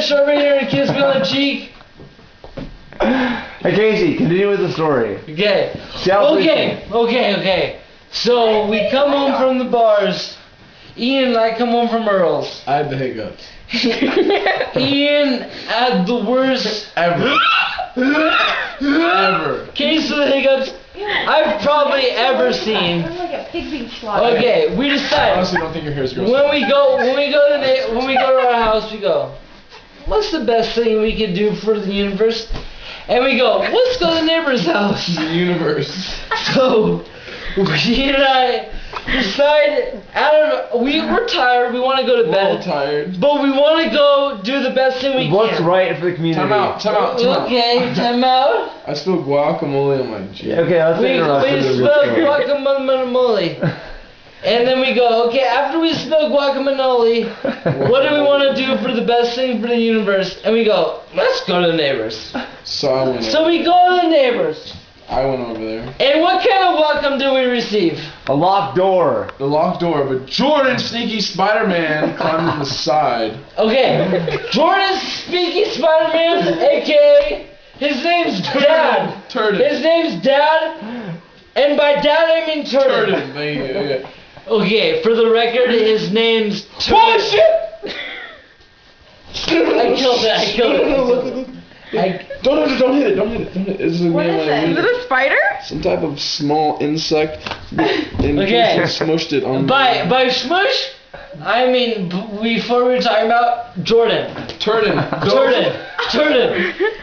rush over here and kiss me on the cheek? Hey Casey, continue with the story. Okay. Okay. Okay. So we come home from the bars. Ian and I come home from Earl's. I had the hiccups. Ian had the worst Ever. case of the hiccups I've probably ever seen. I'm like a pig being slaughtered. Okay, we I decide honestly don't think your hair's gross. when we go to our house, we go, what's the best thing we could do for the universe? And we go, let's go to the neighbor's house. The universe. So he and I decide, we're tired, we want to go to We're all bed, tired. but we want to go do the best thing we What's can. right for the community? Time out. Okay, time out. I spilled guacamole on my cheek. Okay, let's We interrupt with the smell story. guacamole. And then we go, okay, after we smell guacamole, what do we want to do for the best thing for the universe? And we go, let's go to the neighbors. So I went. So we go to the neighbors. I went over there. And what kind of welcome do we receive? A locked door. The locked door, but Jordan, sneaky Spider-Man, climbed on the side. Okay, Jordan Speaky Spider-Man, aka his name's Dad. Turden. His name's Dad, and by Dad I mean Turden. Turden. Thank you. Okay. Okay, for the record, his name's Turden. Oh shit! I killed it. Don't hit it. Don't hit it. This is What is it? Is it a spider? some type of small insect. And Okay. Casey smushed it on. By smush, I mean before we were talking about Jordan. Turden.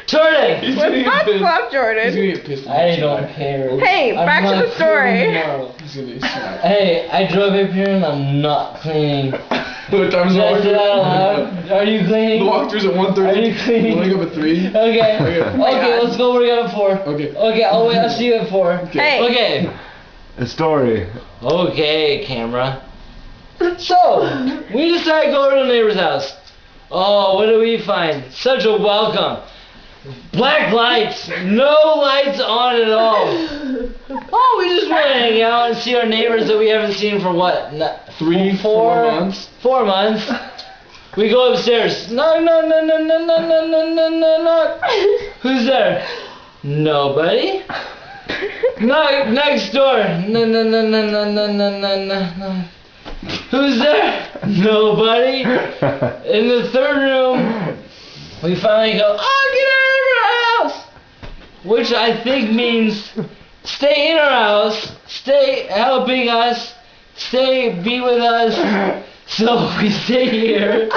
Turden. He's Let's gonna not get pissed. slap He's Jordan. gonna get pissed. I don't care. Hey, I'm back to not the story. cleaning tomorrow. He's gonna get slapped. Hey, I drove up here and I'm not cleaning. What time's Did the I say that out walkthrough? loud? Are you The cleaning? walkthrough's at 1:30. Are you cleaning? Wake up at 3. Okay. Okay. Okay, let's go work out at 4. Okay. Okay, I'll wait. I'll see you at 4. Hey. Okay. A story. Okay, camera. So, we decide to go to the neighbor's house. Oh, what do we find? Such a welcome. Black lights. No lights on at all. Oh, we just want to hang out and see our neighbors that we haven't seen for what? 4 months. 4 months. We go upstairs. Knock, knock, knock, knock, knock, knock, knock, knock, knock, knock. Who's there? Nobody. Knock, next door. No, no, no, no, no, no, no, no, no. Who's there? Nobody. In the third room, we finally go, oh, get out of our house! Which I think means stay in our house, stay helping us, be with us. So we stay here.